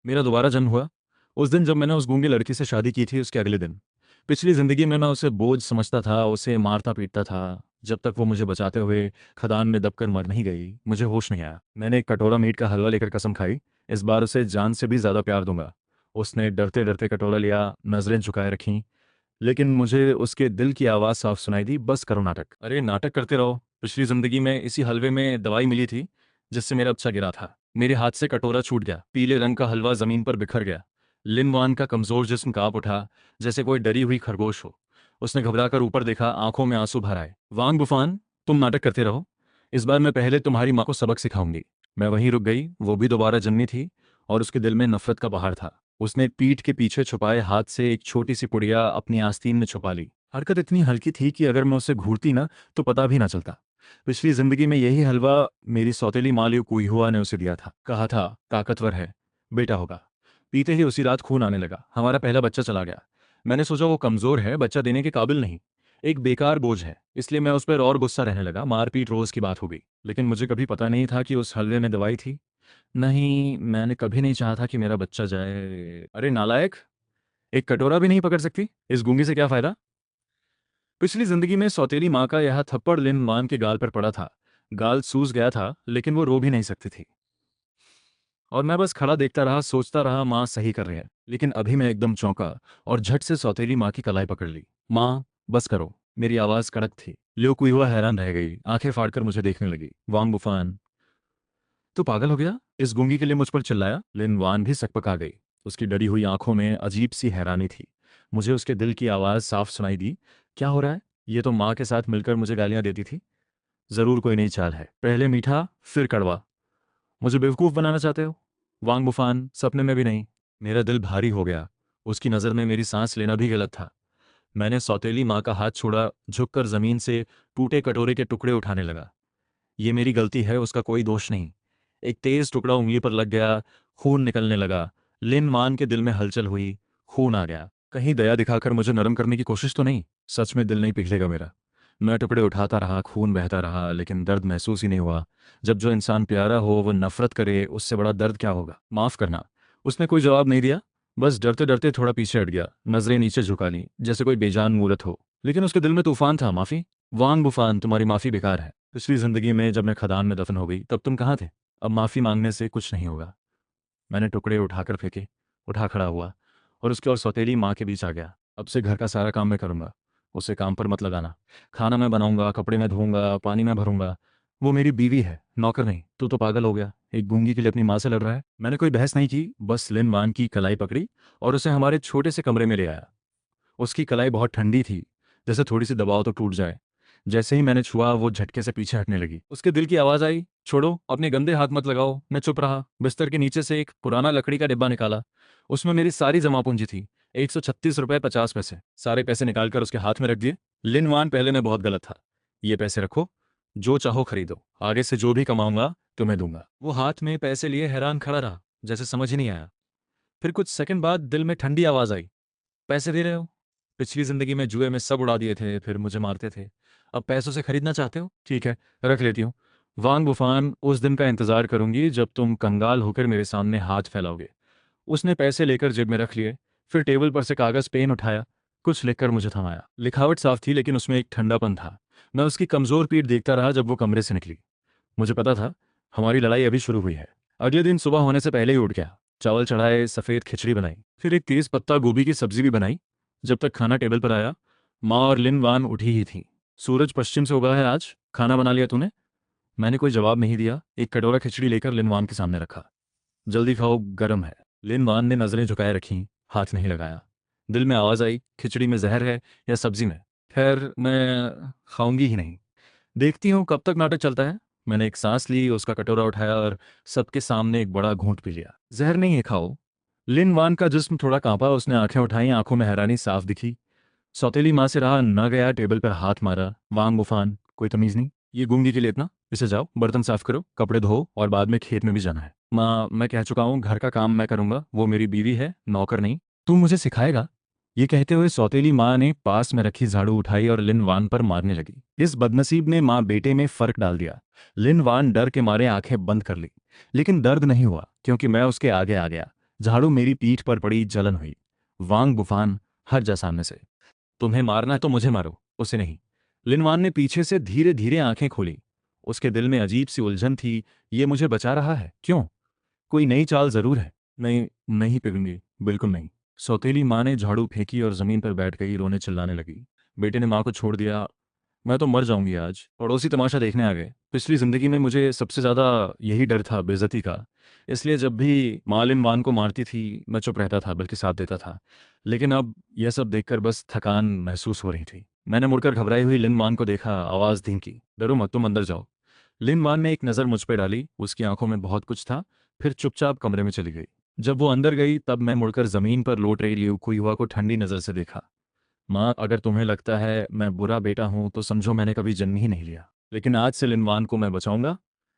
मेरा दोबारा जन्म हुआ उस दिन जब मैंने उस गूंगी लड़की से शादी की थी, उसके अगले दिन। पिछली जिंदगी में मैं उसे बोझ समझता था, उसे मारता पीटता था, जब तक वो मुझे बचाते हुए खदान में दबकर मर नहीं गई। मुझे होश नहीं आया। मैंने एक कटोरा मीट का हलवा लेकर कसम खाई, इस बार उसे जान से भी ज्यादा प्यार दूंगा। उसने डरते डरते कटोरा लिया, नजरें झुकाए रखीं, लेकिन मुझे उसके दिल की आवाज़ साफ सुनाई दी, बस करो नाटक। अरे नाटक करते रहो। पिछली जिंदगी में इसी हलवे में दवाई मिली थी जिससे मेरा बच्चा गिरा था। मेरे हाथ से कटोरा छूट गया, पीले रंग का हलवा जमीन पर बिखर गया। लिन वान का कमजोर जिस्म कांप उठा, जैसे कोई डरी हुई खरगोश हो। उसने घबराकर ऊपर देखा, आंखों में आंसू भर आए। वांग बुफान, तुम नाटक करते रहो, इस बार मैं पहले तुम्हारी माँ को सबक सिखाऊंगी। मैं वहीं रुक गई। वो भी दोबारा जन्मी थी और उसके दिल में नफरत का पहाड़ था। उसने पीठ के पीछे छुपाए हाथ से एक छोटी सी पुड़िया अपनी आस्तीन में छुपा ली। हरकत इतनी हल्की थी कि अगर मैं उसे घूरती ना तो पता भी ना चलता। पिछली जिंदगी में यही हलवा मेरी सौतेली मालिक कुईहुआ ने उसे दिया था। कहा था ताकतवर है, बेटा होगा। पीते ही उसी रात खून आने लगा। हमारा पहला बच्चा चला गया। मैंने सोचा वो कमजोर है, बच्चा देने के काबिल नहीं, एक बेकार बोझ है, इसलिए मैं उस पर और गुस्सा रहने लगा। मारपीट रोज की बात हो गई। लेकिन मुझे कभी पता नहीं था कि उस हलवे में दवाई थी। नहीं, मैंने कभी नहीं चाहा था कि मेरा बच्चा जाए। अरे नालायक, एक कटोरा भी नहीं पकड़ सकती, इस गूंगी से क्या फायदा। पिछली जिंदगी में सौतेली माँ का यह थप्पड़ लिन मान के गाल पर पड़ा था। गाल सूज गया था, लेकिन वो रो भी नहीं सकती थी। और मैं बस खड़ा देखता रहा, सोचता रहा माँ सही कर रही है। लेकिन अभी मैं एकदम चौंका और झट से सौतेली माँ की कलाई पकड़ ली। माँ, बस करो। मेरी आवाज कड़क थी। लियो कुइहुआ हैरान रह गई, आंखें फाड़कर मुझे देखने लगी। वांग बुफान, तू पागल हो गया, इस गूंगी के लिए मुझ पर चिल्लाया। लिन वान भी सकपका गई। उसकी डरी हुई आंखों में अजीब सी हैरानी थी। मुझे उसके दिल की आवाज़ साफ सुनाई दी। क्या हो रहा है? ये तो माँ के साथ मिलकर मुझे गालियां देती थी। जरूर कोई नई चाल है, पहले मीठा फिर कड़वा। मुझे बेवकूफ़ बनाना चाहते हो? वांग बुफान, सपने में भी नहीं। मेरा दिल भारी हो गया। उसकी नज़र में मेरी सांस लेना भी गलत था। मैंने सौतेली माँ का हाथ छोड़ा, झुककर जमीन से टूटे कटोरे के टुकड़े उठाने लगा। ये मेरी गलती है, उसका कोई दोष नहीं। एक तेज टुकड़ा उंगली पर लग गया, खून निकलने लगा। लिन मान के दिल में हलचल हुई। खून आ गया। कहीं दया दिखाकर मुझे नरम करने की कोशिश तो नहीं? सच में दिल नहीं पिघलेगा मेरा। मैं टुकड़े उठाता रहा, खून बहता रहा, लेकिन दर्द महसूस ही नहीं हुआ। जब जो इंसान प्यारा हो वो नफरत करे, उससे बड़ा दर्द क्या होगा। माफ करना। उसने कोई जवाब नहीं दिया, बस डरते डरते थोड़ा पीछे हट गया, नजरें नीचे झुका ली, जैसे कोई बेजान मूर्त हो। लेकिन उसके दिल में तूफान था। माफी? वांग बुफान, तुम्हारी माफी बेकार है। पिछली जिंदगी में जब मैं खदान में दफन हो गई तब तुम कहाँ थे? अब माफी मांगने से कुछ नहीं होगा। मैंने टुकड़े उठाकर फेंके, उठा खड़ा हुआ और उसके और सौतेली माँ के बीच आ गया। अब से घर का सारा काम मैं करूंगा, उसे काम पर मत लगाना। खाना मैं बनाऊंगा, कपड़े मैं धोऊंगा, पानी मैं भरूंगा। वो मेरी बीवी है, नौकर नहीं। तू तो पागल हो गया, एक गूंगी के लिए अपनी माँ से लड़ रहा है। मैंने कोई बहस नहीं की, बस लिन वान की कलाई पकड़ी और उसे हमारे छोटे से कमरे में ले आया। उसकी कलाई बहुत ठंडी थी, जैसे थोड़ी सी दबाव तो टूट जाए। जैसे ही मैंने छुआ वो झटके से पीछे हटने लगी। उसके दिल की आवाज आई, छोड़ो, अपने गंदे हाथ मत लगाओ। मैं चुप रहा। बिस्तर के नीचे से एक पुराना लकड़ी का डिब्बा निकाला। उसमें मेरी सारी जमा पूंजी थी, 136 रुपये 50 पैसे। सारे पैसे निकालकर उसके हाथ में रख दिए। लिन वान, पहले मैं बहुत गलत था। ये पैसे रखो, जो चाहो खरीदो, आगे से जो भी कमाऊंगा तुम्हें दूंगा। वो हाथ में पैसे लिए हैरान खड़ा रहा, जैसे समझ ही नहीं आया। फिर कुछ सेकंड बाद दिल में ठंडी आवाज आई, पैसे दे रहे हो? पिछली जिंदगी में जुए में सब उड़ा दिए थे, फिर मुझे मारते थे। अब पैसों से खरीदना चाहते हो? ठीक है, रख लेती हूँ। वांग बुफान, उस दिन का इंतजार करूंगी जब तुम कंगाल होकर मेरे सामने हाथ फैलाओगे। उसने पैसे लेकर जेब में रख लिए, फिर टेबल पर से कागज पेन उठाया, कुछ लिखकर मुझे थमाया। लिखावट साफ थी, लेकिन उसमें एक ठंडापन था। मैं उसकी कमजोर पीठ देखता रहा जब वो कमरे से निकली। मुझे पता था हमारी लड़ाई अभी शुरू हुई है। अगले दिन सुबह होने से पहले ही उठ गया। चावल चढ़ाए, सफ़ेद खिचड़ी बनाई, फिर एक तेज पत्ता गोभी की सब्जी भी बनाई। जब तक खाना टेबल पर आया, माँ और लिन वान उठी ही थी। सूरज पश्चिम से उगा है आज, खाना बना लिया तूने? मैंने कोई जवाब नहीं दिया। एक कटोरा खिचड़ी लेकर लिन वान के सामने रखा। जल्दी खाओ, गर्म है। लिन वान ने नजरें झुकाए रखीं, हाथ नहीं लगाया। दिल में आवाज आई, खिचड़ी में जहर है या सब्जी में? खैर, मैं खाऊंगी ही नहीं। देखती हूँ कब तक नाटक चलता है। मैंने एक सांस ली, उसका कटोरा उठाया और सबके सामने एक बड़ा घूंट पी लिया। जहर नहीं है, खाओ। लिन वान का जिस्म थोड़ा कांपा, उसने आंखें उठाई, आंखों में हैरानी साफ दिखी। सौतेली माँ से रहा न गया, टेबल पर हाथ मारा। वांग बुफान, कोई तमीज नहीं? ये गूंगी के लिए इतना? इसे जाओ, बर्तन साफ करो, कपड़े धो, और बाद में खेत में भी जाना है। माँ, मैं कह चुका हूँ, घर का काम मैं करूंगा, वो मेरी बीवी है, नौकर नहीं। तू मुझे सिखाएगा? ये कहते हुए सौतेली माँ ने पास में रखी झाड़ू उठाई और लिन वान पर मारने लगी। इस बदनसीब ने माँ बेटे में फर्क डाल दिया। लिन वान डर के मारे आंखें बंद कर ली, लेकिन दर्द नहीं हुआ क्योंकि मैं उसके आगे आ गया। झाड़ू मेरी पीठ पर पड़ी, जलन हुई। वांग बुफान हर जा सामने से। तुम्हें मारना है तो मुझे मारो, उसे नहीं। लिनवान ने पीछे से धीरे धीरे आंखें खोली। उसके दिल में अजीब सी उलझन थी। ये मुझे बचा रहा है क्यों? कोई नई चाल जरूर है। नहीं, नहीं पिघलूंगी, बिल्कुल नहीं। सौतेली माँ ने झाड़ू फेंकी और जमीन पर बैठ गई, रोने चिल्लाने लगी। बेटे ने माँ को छोड़ दिया। मैं तो मर जाऊंगी आज। पड़ोसी तमाशा देखने आ गए। पिछली जिंदगी में मुझे सबसे ज्यादा यही डर था, बेइज्जती का। इसलिए जब भी माँ लिनवान को मारती थी मैं चुप रहता था, बल्कि साथ देता था। लेकिन अब यह सब देखकर बस थकान महसूस हो रही थी। मैंने मुड़कर घबराई हुई लिनवान को देखा, आवाज धीम की, डरो मत, तुम अंदर जाओ। लिनवान ने एक नज़र मुझ पर डाली, उसकी आंखों में बहुत कुछ था, फिर चुपचाप कमरे में चली गई। जब वो अंदर गई तब मैं मुड़कर जमीन पर लौट रही लियुकुई हुआ को ठंडी नज़र से देखा। माँ, अगर तुम्हें लगता है मैं बुरा बेटा हूं तो समझो मैंने कभी जन्म ही नहीं लिया, लेकिन आज से लिनवान को मैं बचाऊंगा।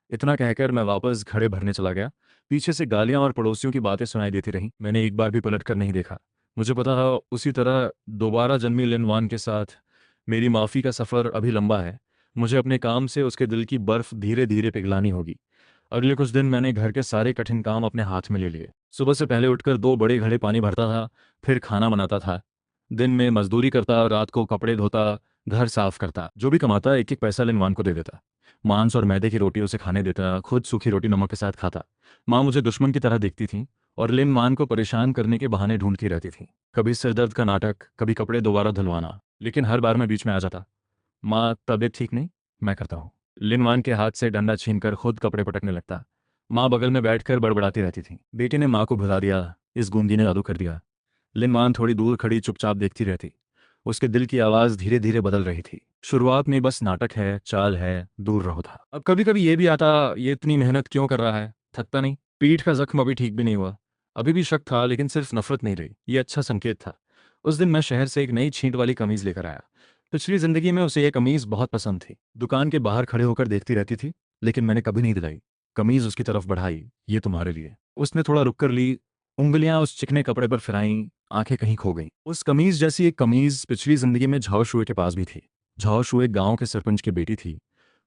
इतना कहकर मैं वापस घड़े भरने चला गया। पीछे से गालियां और पड़ोसियों की बातें सुनाई देती रहीं। मैंने एक बार भी पलट कर नहीं देखा। मुझे पता था उसी तरह दोबारा जन्मी लिनवान के साथ मेरी माफ़ी का सफ़र अभी लंबा है। मुझे अपने काम से उसके दिल की बर्फ़ धीरे धीरे पिघलानी होगी। अगले कुछ दिन मैंने घर के सारे कठिन काम अपने हाथ में ले लिए। सुबह से पहले उठकर 2 बड़े घड़े पानी भरता था, फिर खाना बनाता था। दिन में मजदूरी करता, रात को कपड़े धोता, घर साफ करता। जो भी कमाता एक एक पैसा लिनवान को दे देता। मांस और मैदे की रोटी उसे खाने देता, खुद सूखी रोटी नमक के साथ खाता। माँ मुझे दुश्मन की तरह देखती थी और लिनवान को परेशान करने के बहाने ढूंढती रहती थी। कभी सिरदर्द का नाटक, कभी कपड़े दोबारा धुलवाना, लेकिन हर बार मैं बीच में आ जाता। माँ, तबीयत ठीक नहीं, मैं करता हूँ। लिनवान के हाथ से डंडा छीनकर खुद कपड़े पटकने लगता। माँ बगल में बैठकर बड़बड़ाती रहती थी, बेटे ने माँ को भुला दिया, इस गूंगी ने जादू कर दिया। लिनवान थोड़ी दूर खड़ी चुपचाप देखती रहती। उसके दिल की आवाज़ धीरे धीरे बदल रही थी। शुरुआत में बस नाटक है, चाल है, दूर रहो था। अब कभी कभी ये भी आता, ये इतनी मेहनत क्यों कर रहा है, थकता नहीं? पीठ का जख्म अभी ठीक भी नहीं हुआ। अभी भी शक था, लेकिन सिर्फ नफरत नहीं रही। ये अच्छा संकेत था। उस दिन मैं शहर से एक नई छींट वाली कमीज लेकर आया। पिछली जिंदगी में उसे ये कमीज बहुत पसंद थी। दुकान के बाहर खड़े होकर देखती रहती थी, लेकिन मैंने कभी नहीं दिलाई। कमीज उसकी तरफ बढ़ाई, ये तुम्हारे लिए। उसने थोड़ा रुक कर ली, उंगलियां उस चिकने कपड़े पर फिराईं, आंखें कहीं खो गईं। उस कमीज जैसी एक कमीज पिछली जिंदगी में झाओ शुए के पास भी थी। झाओ शुए गांव के सरपंच की बेटी थी,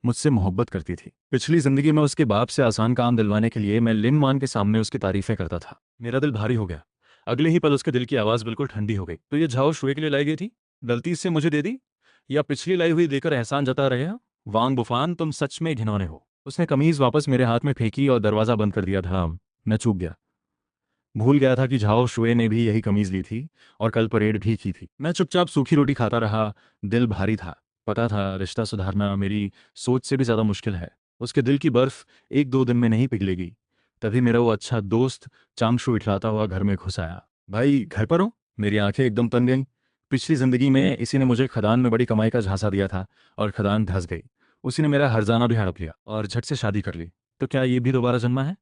मुझसे मोहब्बत करती थी। पिछली जिंदगी में उसके बाप से आसान काम दिलवाने के लिए मैं लिनवान के सामने उसकी तारीफें करता था। मेरा दिल भारी हो गया। अगले ही पल उसके दिल की आवाज़ बिल्कुल ठंडी हो गई। तो ये झाओ शुए के लिए लाई गई थी? गलती से मुझे दे दी, या पिछली लाई हुई देकर एहसान जता रहे हो? वांग बुफान, तुम सच में घिनौने हो। उसने कमीज वापस मेरे हाथ में फेंकी और दरवाजा बंद कर दिया था। मैं चूक गया। भूल गया था कि झाओ शुए ने भी यही कमीज ली थी और कल परेड भी की थी। मैं चुपचाप सूखी रोटी खाता रहा। दिल भारी था। पता था रिश्ता सुधारना मेरी सोच से भी ज्यादा मुश्किल है। उसके दिल की बर्फ 1-2 दिन में नहीं पिघलेगी। तभी मेरा वो अच्छा दोस्त चांगशु इठलाता हुआ घर में घुस आया। भाई, घर पर हो? मेरी आंखें एकदम तन गईं। पिछली जिंदगी में इसी ने मुझे खदान में बड़ी कमाई का झांसा दिया था और खदान धंस गई। उसी ने मेरा हर्जाना भी हड़प लिया और झट से शादी कर ली। तो क्या ये भी दोबारा जन्मा है?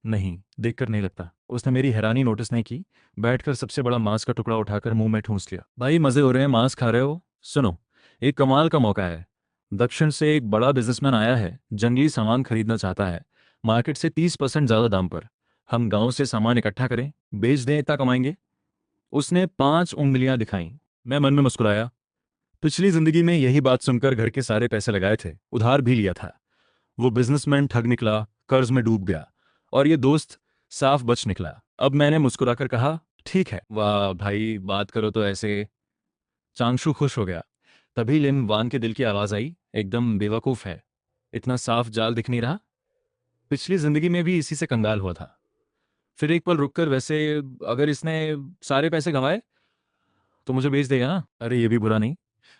नहीं, देखकर नहीं लगता। उसने मेरी हैरानी नोटिस नहीं की। बैठकर सबसे बड़ा मांस का टुकड़ा उठाकर मुंह में ठूंस लिया। भाई, मजे हो रहे हैं, मांस खा रहे हो? सुनो, एक कमाल का मौका है। दक्षिण से एक बड़ा बिजनेसमैन आया है, जंगली सामान खरीदना चाहता है, मार्केट से 30% ज्यादा दाम पर। हम गांव से सामान इकट्ठा करें, बेच दें, इतना कमाएंगे। उसने 5 उंगलियां दिखाई। मैं मन में मुस्कुराया। पिछली जिंदगी में यही बात सुनकर घर के सारे पैसे लगाए थे, उधार भी लिया था। वो बिजनेसमैन ठग निकला, कर्ज में डूब गया, और ये दोस्त साफ बच निकला। अब मैंने मुस्कुराकर कहा, ठीक है। वाह भाई, बात करो तो ऐसे। चांगशु खुश हो गया। तभी लिन वान के दिल की आवाज आई, एकदम बेवकूफ है, इतना साफ जाल दिख नहीं रहा। पिछली जिंदगी में भी इसी से कंगाल हुआ था। फिर एक पल रुककर, वैसे अगर इसने सारे पैसे गंवाए तो मुझे बेच देगा ना? अरे ये भी बुरा नहीं।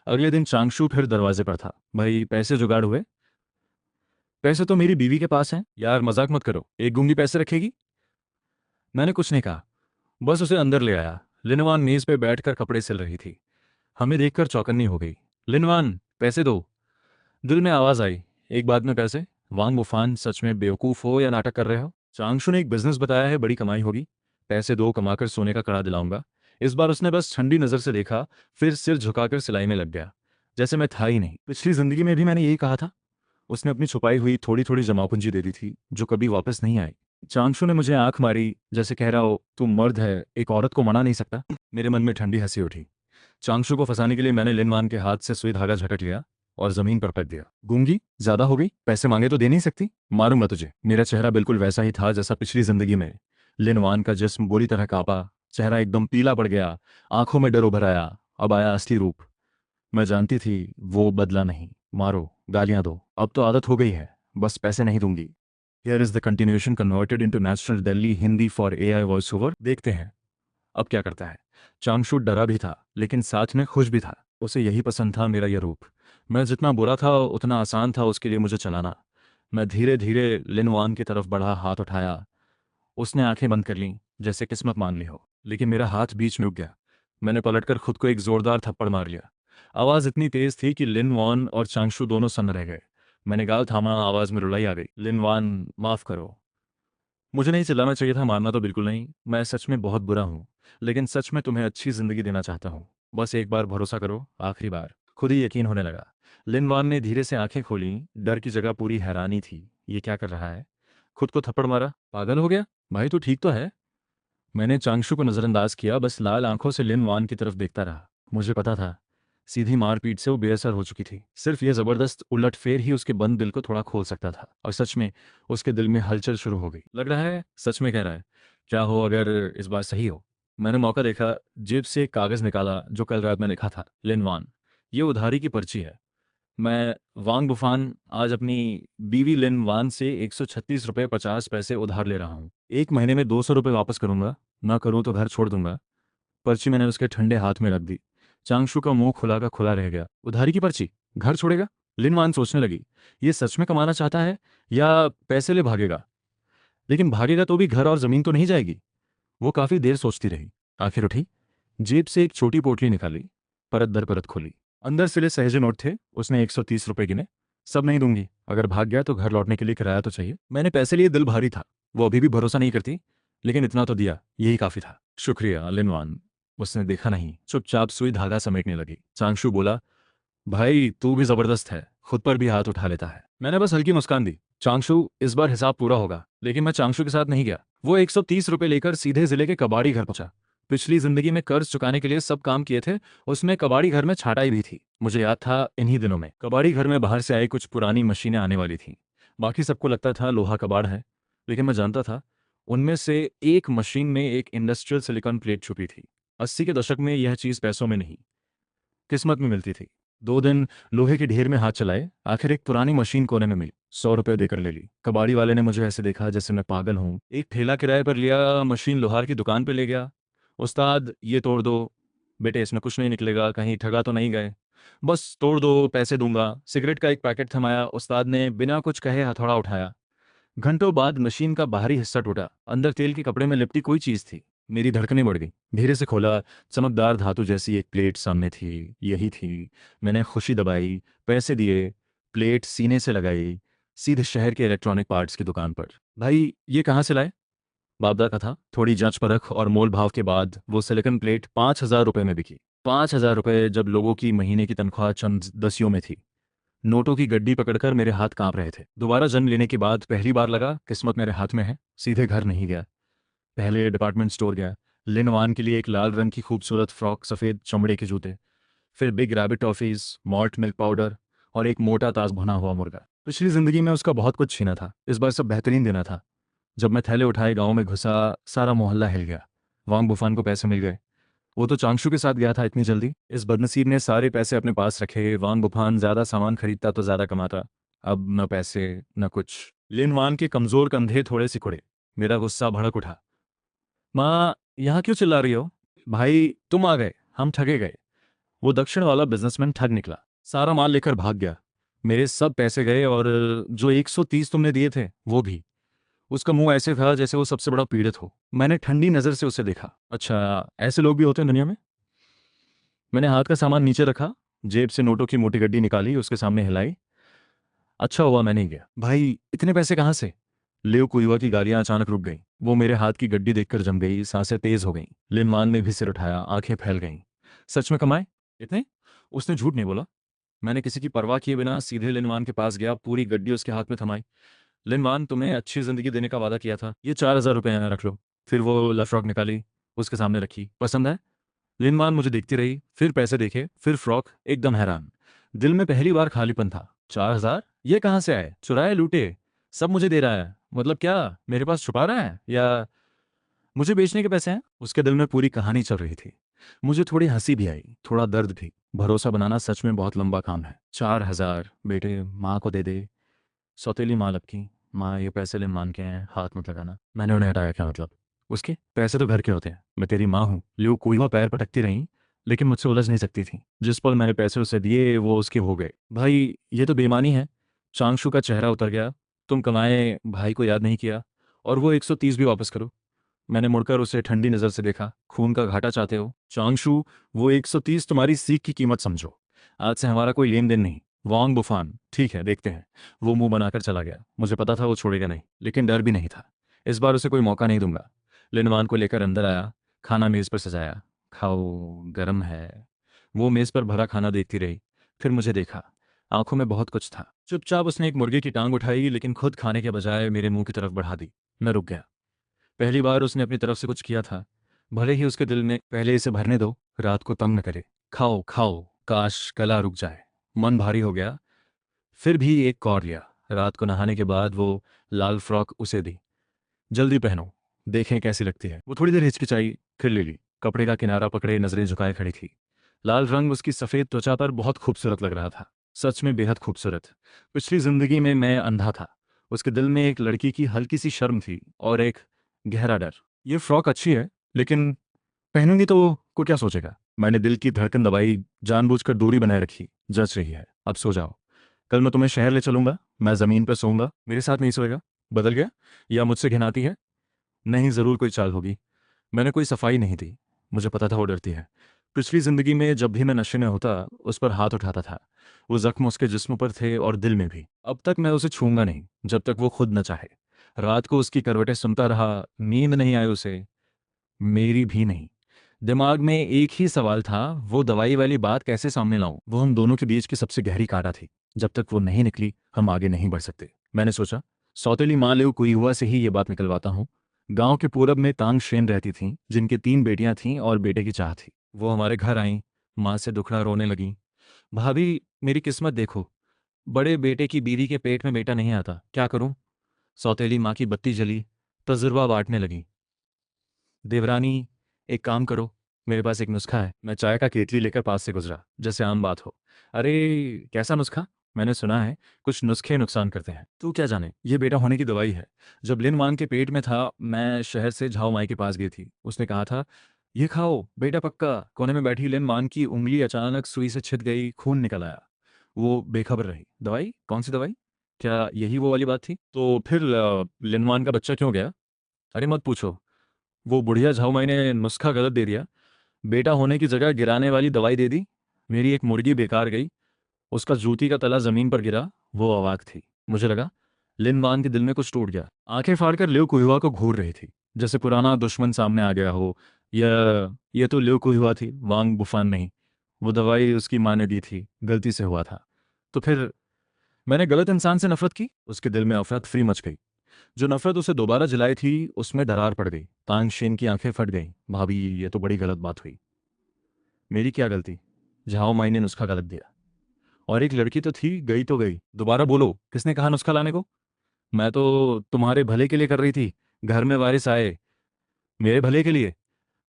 अगले दिन चांगशु फिर दरवाजे पर था। भाई, पैसे जुगाड़ हुए? पैसे तो मेरी बीवी के पास हैं। यार मजाक मत करो, एक गुंगी पैसे रखेगी? मैंने कुछ नहीं कहा, बस उसे अंदर ले आया। लिनवान मेज पे बैठकर कपड़े सिल रही थी। हमें देखकर चौकन्नी हो गई। लिनवान, पैसे दो। दिल में आवाज आई, एक बात में पैसे? वांग बुफान, सच में बेवकूफ हो या नाटक कर रहे हो? चांगशु ने एक बिजनेस बताया है, बड़ी कमाई होगी। पैसे दो, कमाकर सोने का कड़ा दिलाऊंगा। इस बार उसने बस ठंडी नजर से देखा, फिर सिर झुकाकर सिलाई में लग गया, जैसे मैं था ही नहीं। पिछली जिंदगी में भी मैंने यही कहा था। उसने अपनी छुपाई हुई थोड़ी थोड़ी जमा पूंजी दे दी थी, जो कभी वापस नहीं आई। चांगशु ने मुझे आंख मारी, जैसे कह रहा हो तू मर्द है, एक औरत को मना नहीं सकता। मेरे मन में ठंडी हंसी उठी। चांगशु को फंसाने के लिए मैंने लिनवान के हाथ से सुई धागा झटक लिया और जमीन पर फेंक दिया। गूंगी, ज्यादा हो गई? पैसे मांगे तो दे नहीं सकती? मारूंगा तुझे। मेरा चेहरा बिल्कुल वैसा ही था जैसा पिछली जिंदगी में। लिनवान का जिस्म बुरी तरह कांपा, चेहरा एकदम पीला पड़ गया, आंखों में डर उभर आया। अब आया असली रूप। मैं जानती थी वो बदला नहीं, मारो, गालियां दो, अब तो आदत हो गई है, बस पैसे नहीं दूंगी। Here is the continuation converted into national Delhi Hindi for AI voice over. देखते हैं अब क्या करता है। चांगशू डरा भी था लेकिन साथ में खुश भी था। उसे यही पसंद था, मेरा यह रूप। मैं जितना बुरा था उतना आसान था उसके लिए मुझे चलाना। मैं धीरे धीरे लिनवान की तरफ बढ़ा, हाथ उठाया। उसने आंखें बंद कर लीं, जैसे किस्मत मान ली हो। लेकिन मेरा हाथ बीच में रुक गया। मैंने पलटकर खुद को एक जोरदार थप्पड़ मार लिया। आवाज़ इतनी तेज थी कि लिन वॉन और चांगशू दोनों सन्न रह गए। मैंने गाल थामा, आवाज़ में रुलाई आ गई। लिन वॉन, माफ़ करो। मुझे नहीं चिल्लाना चाहिए था, मारना तो बिल्कुल नहीं। मैं सच में बहुत बुरा हूँ, लेकिन सच में तुम्हें अच्छी ज़िंदगी देना चाहता हूँ। बस एक बार भरोसा करो, आखिरी बार। खुद ही यकीन होने लगा। लिन वॉन ने धीरे से आंखें खोलीं। डर की जगह पूरी हैरानी थी। ये क्या कर रहा है? खुद को थप्पड़ मारा? पागल हो गया? भाई तू ठीक तो है? मैंने चांगशु को नज़रअंदाज किया, बस लाल आंखों से लिन वान की तरफ देखता रहा। मुझे पता था सीधी मारपीट से वो बेअसर हो चुकी थी। सिर्फ ये ज़बरदस्त उलटफेर ही उसके बंद दिल को थोड़ा खोल सकता था। और सच में उसके दिल में हलचल शुरू हो गई। लग रहा है सच में कह रहा है। क्या हो अगर इस बार सही हो? मैंने मौका देखा, जेब से एक कागज़ निकाला जो कल रात में लिखा था, लिन वान, ये उधारी की पर्ची है। मैं, वांग बुफान, आज अपनी बीवी लिन वान से 136 रुपये 50 पैसे उधार ले रहा हूँ। 1 महीने में 200 रुपये वापस करूंगा, ना करूँ तो घर छोड़ दूंगा। पर्ची मैंने उसके ठंडे हाथ में रख दी। चांगशु का मुंह खुला का खुला रह गया। उधारी की पर्ची, घर छोड़ेगा? लिन वान सोचने लगी, ये सच में कमाना चाहता है या पैसे ले भागेगा? लेकिन भागेगा तो भी घर और ज़मीन तो नहीं जाएगी। वो काफ़ी देर सोचती रही। आखिर उठी, जेब से एक छोटी पोटली निकाली, परत दर परत खोली। अंदर सिले सहेजे नोट थे। उसने 130 रुपये गिने। सब नहीं दूंगी, अगर भाग गया तो घर लौटने के लिए किराया तो चाहिए। मैंने पैसे लिए, दिल भारी था। वो अभी भी भरोसा नहीं करती, लेकिन इतना तो दिया, यही काफ़ी था। शुक्रिया लिनवान। उसने देखा नहीं, चुपचाप सुई धागा समेटने लगी। चांगशु बोला, भाई तू भी ज़बरदस्त है, खुद पर भी हाथ उठा लेता है। मैंने बस हल्की मुस्कान दी। चांगशु, इस बार हिसाब पूरा होगा। लेकिन मैं चांगशु के साथ नहीं गया। वो 130 रुपये लेकर सीधे जिले के कबाड़ी घर पहुंचा। पिछली जिंदगी में कर्ज चुकाने के लिए सब काम किए थे, उसमें कबाड़ी घर में छाटाई भी थी। मुझे याद था इन्हीं दिनों में कबाड़ी घर में बाहर से आई कुछ पुरानी मशीनें आने वाली थीं। बाकी सबको लगता था लोहा कबाड़ है, लेकिन मैं जानता था उनमें से एक मशीन में एक इंडस्ट्रियल सिलिकॉन प्लेट छुपी थी। 80 के दशक में यह चीज़ पैसों में नहीं, किस्मत में मिलती थी। 2 दिन लोहे के ढेर में हाथ चलाए, आखिर एक पुरानी मशीन कोने में मिली। 100 रुपये देकर ले ली। कबाड़ी वाले ने मुझे ऐसे देखा जैसे मैं पागल हूँ। एक ठेला किराए पर लिया, मशीन लोहार की दुकान पे ले गया। उस्ताद, ये तोड़ दो। बेटे इसमें कुछ नहीं निकलेगा, कहीं ठगा तो नहीं गए? बस तोड़ दो, पैसे दूंगा। सिगरेट का एक पैकेट थमाया, उस्ताद ने बिना कुछ कहे हथौड़ा उठाया। घंटों बाद मशीन का बाहरी हिस्सा टूटा। अंदर तेल के कपड़े में लिपटी कोई चीज़ थी। मेरी धड़कनें बढ़ गई। धीरे से खोला, चमकदार धातु जैसी एक प्लेट सामने थी। यही थी। मैंने खुशी दबाई, पैसे दिए, प्लेट सीने से लगाई, सीधे शहर के इलेक्ट्रॉनिक पार्ट्स की दुकान पर। भाई ये कहाँ से लाए? बाबदा का था। थोड़ी जांच परख और मोल भाव के बाद वो सिलिकॉन प्लेट 5,000 रुपये में बिकी। 5,000 रुपये, जब लोगों की महीने की तनख्वाह चंद दसियों में थी। नोटों की गड्डी पकड़कर मेरे हाथ कांप रहे थे। दोबारा जन्म लेने के बाद पहली बार लगा किस्मत मेरे हाथ में है। सीधे घर नहीं गया, पहले डिपार्टमेंट स्टोर गया। लिनवान के लिए एक लाल रंग की खूबसूरत फ्रॉक, सफ़ेद चमड़े के जूते, फिर big rabbit toffees, malt milk powder और एक मोटा ताज भुना हुआ मुर्गा। पिछली जिंदगी में उसका बहुत कुछ छीना था, इस बार सब बेहतरीन देना था। जब मैं थैले उठाए गांव में घुसा, सारा मोहल्ला हिल गया। वांग बुफान को पैसे मिल गए। वो तो चांगशु के साथ गया था इतनी जल्दी। इस बदनसीब ने सारे पैसे अपने पास रखे। वांग बुफान ज़्यादा सामान खरीदता तो ज़्यादा कमाता। अब न पैसे न कुछ। लिन वान के कमज़ोर कंधे थोड़े सिकुड़े। मेरा गुस्सा भड़क उठा। माँ, यहाँ क्यों चिल्ला रही हो? भाई तुम आ गए, हम ठगे गए। वो दक्षिण वाला बिजनेसमैन ठग निकला। सारा माल लेकर भाग गया। मेरे सब पैसे गए और जो 130 तुमने दिए थे वो भी। उसका मुंह ऐसे था जैसे वो सबसे बड़ा पीड़ित हो। मैंने ठंडी नज़र से उसे देखा। अच्छा, ऐसे लोग भी होते हैं दुनिया में? मैंने हाथ का सामान नीचे रखा, जेब से नोटों की मोटी गड्डी निकाली, उसके सामने हिलाई। अच्छा हुआ मैं नहीं गया। भाई इतने पैसे कहाँ से? लेव कुयुआ की गालियां अचानक रुक गईं। वो मेरे हाथ की गड्डी देखकर जम गई, सांसें तेज हो गईं। लिनमान ने भी सिर उठाया, आंखें फैल गईं। सच में कमाए इतने? उसने झूठ नहीं बोला। मैंने किसी की परवाह किए बिना सीधे लिनमान के पास गया, पूरी गड्डी उसके हाथ में थमाई। लिनमान, तुम्हें अच्छी जिंदगी देने का वादा किया था, ये 4,000 रुपये यहाँ रख लो। फिर वो लफ्रॉक निकाली, उसके सामने रखी। पसंद है? लिनमान मुझे देखती रही, फिर पैसे देखे, फिर फ्रॉक। एकदम हैरान। दिल में पहली बार खालीपन था। 4,000? ये कहाँ से आए? चुराए, लूटे? सब मुझे दे रहा है? मतलब क्या मेरे पास छुपा रहा है या? मुझे बेचने के पैसे हैं। उसके दिल में पूरी कहानी चल रही थी। मुझे थोड़ी हंसी भी आई, थोड़ा दर्द भी। भरोसा बनाना सच में बहुत लंबा काम है। 4,000 बेटे माँ को दे दे। सौतेली माँ लपकी, माँ ये पैसे ले मान के हैं, हाथ मत लगाना। मैंने उन्हें हटाया। क्या मतलब? उसके पैसे तो घर के होते हैं, मैं तेरी माँ हूँ। लियो कोई पैर पटकती रही, लेकिन मुझसे उलझ नहीं सकती थी। जिस पल मैंने पैसे उसे दिए वो उसके हो गए। भाई ये तो बेईमानी है। चांगशु का चेहरा उतर गया। तुम कमाए भाई को याद नहीं किया, और वो 130 भी वापस करो। मैंने मुड़कर उसे ठंडी नज़र से देखा। खून का घाटा चाहते हो चांगशु? वो 130 तुम्हारी सीख की कीमत समझो। आज से हमारा कोई लेन देन नहीं। वांग बुफान, ठीक है देखते हैं। वो मुंह बनाकर चला गया। मुझे पता था वो छोड़ेगा नहीं, लेकिन डर भी नहीं था। इस बार उसे कोई मौका नहीं दूंगा। लिनवान को लेकर अंदर आया। खाना मेज़ पर सजाया। खाओ, गरम है। वो मेज़ पर भरा खाना देखती रही, फिर मुझे देखा। आंखों में बहुत कुछ था। चुपचाप उसने एक मुर्गे की टांग उठाई, लेकिन खुद खाने के बजाय मेरे मुंह की तरफ बढ़ा दी। मैं रुक गया। पहली बार उसने अपनी तरफ से कुछ किया था। भले ही उसके दिल में पहले इसे भरने दो, रात को तंग न करे। खाओ खाओ। काश गला रुक जाए। मन भारी हो गया। फिर भी एक कौर लिया। रात को नहाने के बाद वो लाल फ्रॉक उसे दी। जल्दी पहनो, देखें कैसी लगती है। वो थोड़ी देर हिचकिचाई, फिर ले ली। कपड़े का किनारा पकड़े नजरें झुकाए खड़ी थी। लाल रंग उसकी सफ़ेद त्वचा पर बहुत खूबसूरत लग रहा था। सच में बेहद खूबसूरत। पिछली जिंदगी में मैं अंधा था। उसके दिल में एक लड़की की हल्की सी शर्म थी, और एक गहरा डर। ये फ्रॉक अच्छी है, लेकिन पहनूंगी तो को क्या सोचेगा? मैंने दिल की धड़कन दबाई, जानबूझकर दूरी बनाए रखी। जच रही है, अब सो जाओ। कल मैं तुम्हें शहर ले चलूंगा। मैं ज़मीन पर सोऊंगा, मेरे साथ नहीं सोएगा। बदल गया? या मुझसे घिनाती है? नहीं, ज़रूर कोई चाल होगी। मैंने कोई सफाई नहीं दी। मुझे पता था वो डरती है। पिछली जिंदगी में जब भी मैं नशे में होता, उस पर हाथ उठाता था। वो जख्म उसके जिस्म पर थे और दिल में भी। अब तक मैं उसे छूंगा नहीं, जब तक वो खुद न चाहे। रात को उसकी करवटें सुनता रहा। नींद नहीं आई उसे, मेरी भी नहीं। दिमाग में एक ही सवाल था, वो दवाई वाली बात कैसे सामने लाऊं? वो हम दोनों के बीच की सबसे गहरी कांटा थी। जब तक वो नहीं निकली, हम आगे नहीं बढ़ सकते। मैंने सोचा, सौतेली माँ लेव कुई हुआ से ही ये बात निकलवाता हूँ। गांव के पूरब में तांग शेन रहती थीं, जिनके 3 बेटियां थीं और बेटे की चाह थी। वो हमारे घर आईं। माँ से दुखड़ा रोने लगी। भाभी, मेरी किस्मत देखो। बड़े बेटे की बीवी के पेट में बेटा नहीं आता, क्या करूं? सौतेली माँ की बत्ती जली। तजुर्बा बांटने लगी। देवरानी, एक काम करो, मेरे पास एक नुस्खा है। मैं चाय का केतली लेकर पास से गुजरा, जैसे आम बात हो। अरे, कैसा नुस्खा? मैंने सुना है कुछ नुस्खे नुकसान करते हैं। तू क्या जाने, ये बेटा होने की दवाई है। जब लिन वांग के पेट में था, मैं शहर से झाओ माई के पास गई थी। उसने कहा था, ये खाओ बेटा पक्का। कोने में बैठी लिन वांग की उंगली अचानक सुई से छिद गई, खून निकल आया। वो बेखबर रही। दवाई? कौन सी दवाई? क्या यही वो वाली बात थी? तो फिर लिन वांग का बच्चा क्यों गया? अरे मत पूछो। वो बुढ़िया झाऊमाई ने नुस्खा गलत दे दिया। बेटा होने की जगह गिराने वाली दवाई दे दी। मेरी एक मुर्गी बेकार गई। उसका जूती का तला जमीन पर गिरा। वो अवाक थी। मुझे लगा लिन वान के दिल में कुछ टूट गया। आंखें फाड़कर लियो कुहुआ को घूर रही थी, जैसे पुराना दुश्मन सामने आ गया हो। ये तो लियो कुहुआ थी, वांग बुफान नहीं। वो दवाई उसकी माँ ने दी थी, गलती से हुआ था। तो फिर मैंने गलत इंसान से नफरत की। उसके दिल में अफरा तफरी मच गई। जो नफरत उसे दोबारा जलाई थी, उसमें दरार पड़ गई। तांगशेन की आंखें फट गईं। भाभी, ये तो बड़ी गलत बात हुई। मेरी क्या गलती? झाओ माई ने नुस्खा गलत दिया। और एक लड़की तो थी, गई तो गई। दोबारा बोलो, किसने कहा नुस्खा लाने को? मैं तो तुम्हारे भले के लिए कर रही थी। घर में वारिस आए, मेरे भले के लिए।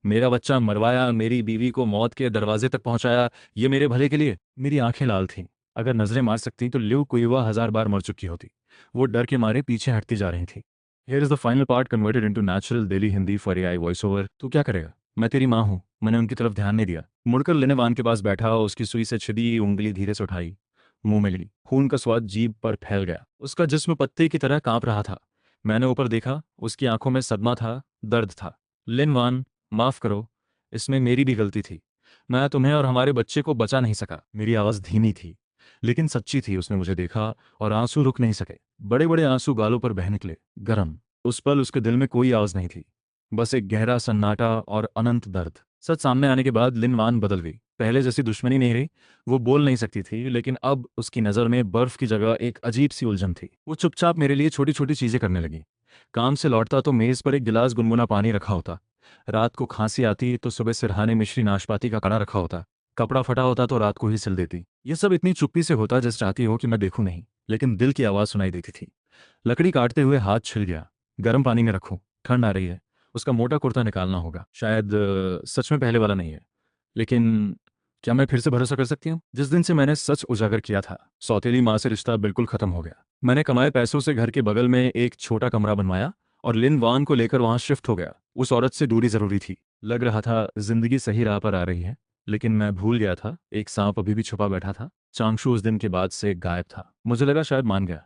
मेरा बच्चा मरवाया, मेरी बीवी को मौत के दरवाजे तक पहुंचाया, ये मेरे भले के लिए। मेरी आंखें लाल थीं। अगर नजरें मार सकती तो लिव कुइवा 1000 बार मर चुकी होती। वो डर के मारे पीछे हटती जा रही थी। Here is the final part converted into natural Delhi Hindi for AI voice over. तू क्या करेगा? मैं तेरी माँ हूँ। मैंने उनकी तरफ ध्यान नहीं दिया। मुड़कर लिनेवान के पास बैठा, उसकी सुई से छिदी उंगली धीरे से उठाई। मुंह में ली। खून का स्वाद जीभ पर फैल गया। उसका जिस्म पत्ते की तरह कांप रहा था। मैंने ऊपर देखा। उसकी आंखों में सदमा था, दर्द था। लिनवान, माफ करो, इसमें मेरी भी गलती थी। मैं तुम्हें और हमारे बच्चे को बचा नहीं सका। मेरी आवाज़ धीमी थी, लेकिन सच्ची थी। उसने मुझे देखा, और आंसू रुक नहीं सके। बड़े बड़े आंसू गालों पर बह निकले, गरम। उस पल उसके दिल में कोई आवाज़ नहीं थी, बस एक गहरा सन्नाटा और अनंत दर्द। सच सामने आने के बाद लिन वान बदल गई। पहले जैसी दुश्मनी नहीं रही। वो बोल नहीं सकती थी, लेकिन अब उसकी नज़र में बर्फ की जगह एक अजीब सी उलझन थी। वो चुपचाप मेरे लिए छोटी छोटी चीज़ें करने लगी। काम से लौटता तो मेज़ पर एक गिलास गुनगुना पानी रखा होता। रात को खांसी आती तो सुबह सिरहाने मिश्री नाशपाती का काढ़ा रखा होता। कपड़ा फटा होता तो रात को ही सिल देती। ये सब इतनी चुप्पी से होता जैसे चाहती हो कि मैं देखूं नहीं, लेकिन दिल की आवाज़ सुनाई देती थी। लकड़ी काटते हुए हाथ छिल गया। गर्म पानी में रखो, ठंड आ रही है। उसका मोटा कुर्ता निकालना होगा। शायद सच में पहले वाला नहीं है, लेकिन क्या मैं फिर से भरोसा कर सकती हूँ? जिस दिन से मैंने सच उजागर किया था, सौतेली माँ से रिश्ता बिल्कुल खत्म हो गया। मैंने कमाए पैसों से घर के बगल में एक छोटा कमरा बनवाया और लिन वान को लेकर वहां शिफ्ट हो गया। उस औरत से दूरी जरूरी थी। लग रहा था जिंदगी सही राह पर आ रही है, लेकिन मैं भूल गया था एक सांप अभी भी छुपा बैठा था। चांगशु उस दिन के बाद से गायब था। मुझे लगा शायद मान गया,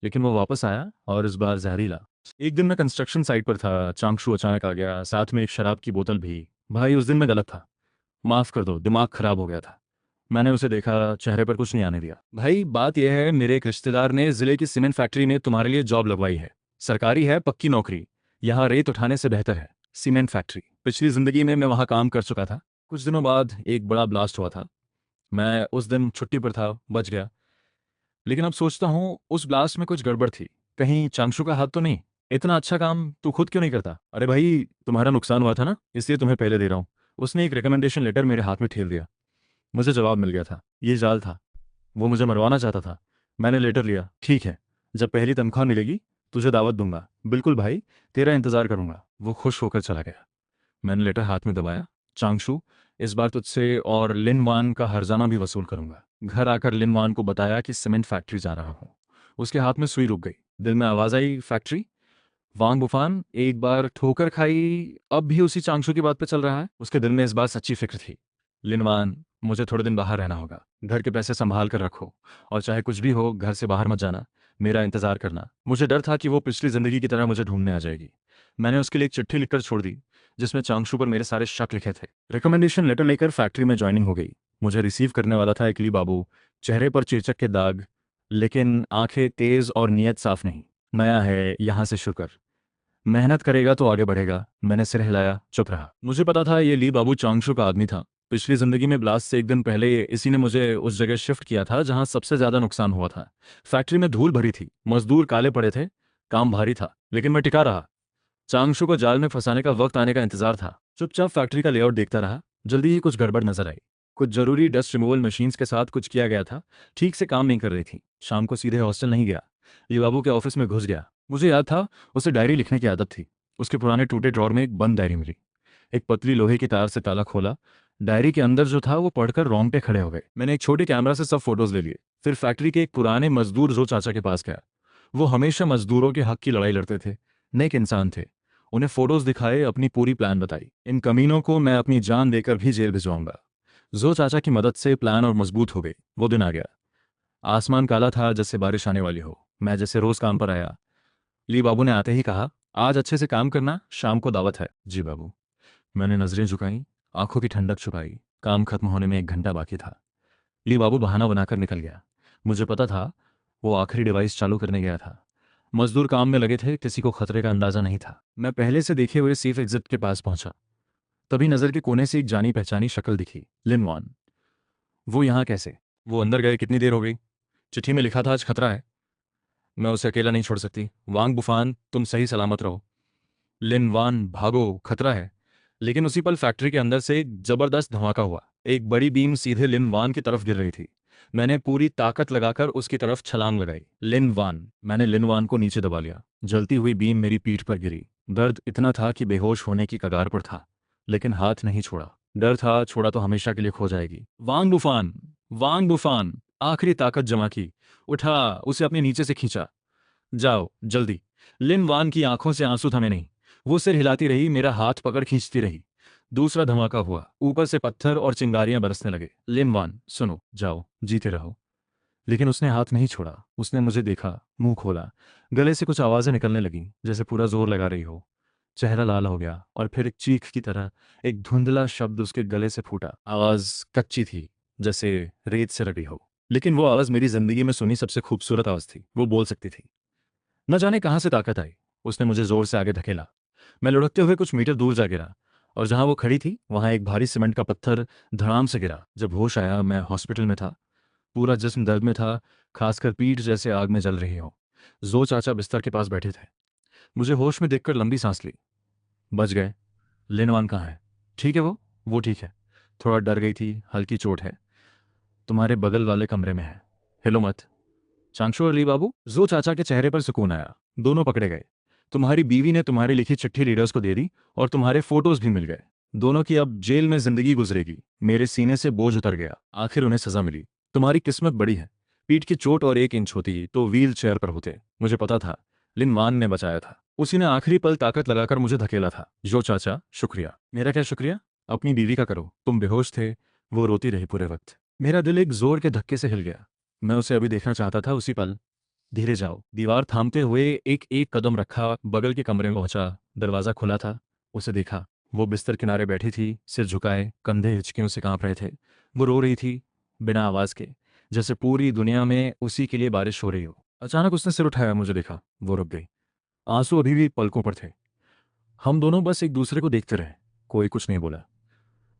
लेकिन वो वापस आया और इस बार जहरीला। एक दिन मैं कंस्ट्रक्शन साइट पर था, चांगशु अचानक आ गया, साथ में एक शराब की बोतल भी। भाई उस दिन मैं गलत था, माफ कर दो, दिमाग खराब हो गया था। मैंने उसे देखा, चेहरे पर कुछ नहीं आने दिया। भाई बात यह है, मेरे एक रिश्तेदार ने जिले की सीमेंट फैक्ट्री ने तुम्हारे लिए जॉब लगवाई है। सरकारी है, पक्की नौकरी। यहाँ रेत उठाने से बेहतर है। Cement factory. पिछली जिंदगी में मैं वहाँ काम कर चुका था। कुछ दिनों बाद एक बड़ा ब्लास्ट हुआ था। मैं उस दिन छुट्टी पर था, बच गया। लेकिन अब सोचता हूँ उस ब्लास्ट में कुछ गड़बड़ थी। कहीं चांगशु का हाथ तो नहीं? इतना अच्छा काम तू खुद क्यों नहीं करता? अरे भाई, तुम्हारा नुकसान हुआ था ना, इसलिए तुम्हें पहले दे रहा हूँ। उसने एक रिकमेंडेशन लेटर मेरे हाथ में ठेल दिया। मुझे जवाब मिल गया था, ये जाल था। वो मुझे मरवाना चाहता था। मैंने लेटर लिया। ठीक है, जब पहली तनख्वाह मिलेगी तुझे दावत दूंगा। बिल्कुल भाई, तेरा इंतजार करूंगा। वो खुश होकर चला गया। मैंने लेटर हाथ में दबाया। चांगशु, इस बार तुझसे और लिन वान का हर्जाना भी वसूल करूंगा। घर आकर लिन वान को बताया कि सीमेंट फैक्ट्री जा रहा हूँ। उसके हाथ में सुई रुक गई। दिल में आवाज आई, फैक्ट्री? वांग बुफान एक बार ठोकर खाई, अब भी उसी चांगशु की बात पे चल रहा है। उसके दिल में इस बार सच्ची फिक्र थी। लिनवान, मुझे थोड़े दिन बाहर रहना होगा। घर के पैसे संभाल कर रखो, और चाहे कुछ भी हो घर से बाहर मत जाना। मेरा इंतजार करना। मुझे डर था कि वो पिछली जिंदगी की तरह मुझे ढूंढने आ जाएगी। मैंने उसके लिए एक चिट्ठी लिखकर छोड़ दी, जिसमें चांगशु पर मेरे सारे शक लिखे थे। रिकमेंडेशन लेटर लेकर फैक्ट्री में ज्वाइनिंग हो गई। मुझे रिसीव करने वाला था एक ली बाबू, चेहरे पर चेचक के दाग, लेकिन आंखें तेज और नीयत साफ नहीं। नया है, यहाँ से शुरू कर, मेहनत करेगा तो आगे बढ़ेगा। मैंने सिर हिलाया, चुप रहा। मुझे पता था ये ली बाबू चांगशु का आदमी था। पिछली जिंदगी में ब्लास्ट से एक दिन पहले इसी ने मुझे उस जगह शिफ्ट किया था जहां सबसे ज्यादा नुकसान हुआ था। फैक्ट्री में धूल भरी थी, मजदूर काले पड़े थे, काम भारी था, लेकिन मैं टिका रहा। चांगशु को जाल में फंसाने का वक्त आने का इंतजार था। चुपचाप फैक्ट्री का लेआउट देखता रहा। जल्दी ही कुछ गड़बड़ नजर आई। कुछ जरूरी डस्ट रिमूवल मशीन्स के साथ कुछ किया गया था, ठीक से काम नहीं कर रही थी। शाम को सीधे हॉस्टल नहीं गया, ली बाबू के ऑफिस में घुस गया। मुझे याद था उसे डायरी लिखने की आदत थी। उसके पुराने टूटे ड्रॉर में एक बंद डायरी मिली। एक पतली लोहे की तार से ताला खोला। डायरी के अंदर जो था वो पढ़कर रोंगटे खड़े हो गए। मैंने एक छोटे कैमरा से सब फोटोज ले लिए। फिर फैक्ट्री के एक पुराने मजदूर जो चाचा के पास गया। वो हमेशा मजदूरों के हक की लड़ाई लड़ते थे, नेक इंसान थे। उन्हें फोटोज दिखाए, अपनी पूरी प्लान बताई। इन कमीनों को मैं अपनी जान देकर भी जेल भिजवाऊंगा। जो चाचा की मदद से प्लान और मजबूत हो गई। वो दिन आ गया। आसमान काला था, जैसे बारिश आने वाली हो। मैं जैसे रोज काम पर आया। ली बाबू ने आते ही कहा, आज अच्छे से काम करना, शाम को दावत है। जी बाबू। मैंने नजरें झुकाई, आंखों की ठंडक छुपाई। काम खत्म होने में 1 घंटा बाकी था। ली बाबू बहाना बनाकर निकल गया। मुझे पता था वो आखिरी डिवाइस चालू करने गया था। मजदूर काम में लगे थे, किसी को खतरे का अंदाजा नहीं था। मैं पहले से देखे हुए सेफ एग्जिट के पास पहुंचा। तभी नजर के कोने से एक जानी पहचानी शक्ल दिखी, लिन वॉन। वो यहाँ कैसे? वो अंदर गए कितनी देर हो गई? चिट्ठी में लिखा था आज खतरा है। मैं उसे अकेला नहीं छोड़ सकती। वांग बुफान, तुम सही सलामत रहो। लिन वान, भागो, खतरा है। लेकिन उसी पल फैक्ट्री के अंदर से एक जबरदस्त धमाका हुआ। एक बड़ी बीम सीधे लिन वान की तरफ गिर रही थी। मैंने पूरी ताकत लगाकर उसकी तरफ छलांग लगाई। लिन वान। मैंने लिन वान को नीचे दबा लिया। जलती हुई बीम मेरी पीठ पर गिरी। दर्द इतना था कि बेहोश होने की कगार पर था, लेकिन हाथ नहीं छोड़ा। डर था, छोड़ा तो हमेशा के लिए खो जाएगी। वांग बुफान, वांग बुफान। आखिरी ताकत जमा की। उठा, उसे अपने नीचे से खींचा। जाओ जल्दी। लिन वान की आंखों से आंसू थमे नहीं। वो सिर हिलाती रही, मेरा हाथ पकड़ खींचती रही। दूसरा धमाका हुआ। ऊपर से पत्थर और चिंगारियां बरसने लगे। लिन वान, सुनो, जाओ, जीते रहो। लेकिन उसने हाथ नहीं छोड़ा। उसने मुझे देखा, मुंह खोला। गले से कुछ आवाजें निकलने लगीं, जैसे पूरा जोर लगा रही हो। चेहरा लाल हो गया, और फिर एक चीख की तरह एक धुंधला शब्द उसके गले से फूटा। आवाज कच्ची थी, जैसे रेत से रटी हो, लेकिन वो आवाज मेरी जिंदगी में सुनी सबसे खूबसूरत आवाज थी। वो बोल सकती थी। न जाने कहां से ताकत आई। उसने मुझे जोर से आगे धकेला। मैं लुढ़कते हुए कुछ मीटर दूर जा गिरा, और जहां वो खड़ी थी वहां एक भारी सीमेंट का पत्थर धड़ाम से गिरा। जब होश आया, मैं हॉस्पिटल में था। पूरा जिस्म दर्द में था, खासकर पीठ जैसे आग में जल रही हो। जो चाचा बिस्तर के पास बैठे थे। मुझे होश में देखकर लंबी सांस ली। बच गए। लिनवान कहाँ है? ठीक है वो ठीक है। थोड़ा डर गई थी, हल्की चोट है। तुम्हारे बगल वाले कमरे में है, हिलो मत। चांगशु और ली बाबू। जो चाचा के चेहरे पर सुकून आया। दोनों पकड़े गए। तुम्हारी बीवी ने तुम्हारी लिखी चिट्ठी रीडर्स को दे दी और तुम्हारे फोटोज भी मिल गए। दोनों की अब जेल में जिंदगी गुजरेगी। मेरे सीने से बोझ उतर गया, आखिर उन्हें सजा मिली। तुम्हारी किस्मत बड़ी है। पीठ की चोट और 1 इंच होती तो व्हील चेयर पर होते, मुझे पता था। लिन मान ने बचाया था। उसी ने आखिरी पल ताकत लगाकर मुझे धकेला था। जो चाचा, शुक्रिया। मेरा क्या शुक्रिया? अपनी बीवी का करो। तुम बेहोश थे, वो रोती रही पूरे वक्त। मेरा दिल एक जोर के धक्के से हिल गया। मैं उसे अभी देखना चाहता था, उसी पल। धीरे जाओ। दीवार थामते हुए एक एक कदम रखा, बगल के कमरे में पहुंचा। दरवाजा खुला था। उसे देखा। वो बिस्तर किनारे बैठी थी, सिर झुकाए, कंधे हिचकियों से कांप रहे थे। वो रो रही थी, बिना आवाज के, जैसे पूरी दुनिया में उसी के लिए बारिश हो रही हो। अचानक उसने सिर उठाया, मुझे देखा। वो रुक गई। आंसू अभी भी पलकों पर थे। हम दोनों बस एक दूसरे को देखते रहे। कोई कुछ नहीं बोला।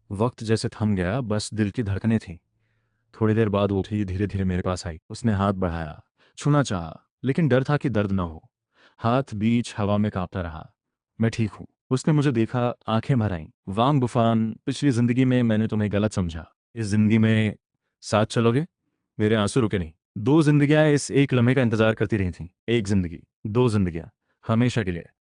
वक्त जैसे थम गया, बस दिल की धड़कनें थीं। थोड़ी देर बाद वो उठी, धीरे धीरे मेरे पास आई। उसने हाथ बढ़ाया, छूना चाहा, लेकिन डर था कि दर्द न हो। हाथ बीच हवा में कांपता रहा। मैं ठीक हूँ। उसने मुझे देखा, आंखें भर आईं। वांग बुफान, पिछली जिंदगी में मैंने तुम्हें गलत समझा। इस जिंदगी में साथ चलोगे? मेरे आंसू रुके नहीं। 2 जिंदगियां इस एक लम्हे का इंतजार करती रही थीं। एक जिंदगी, 2 जिंदगियां, हमेशा के लिए।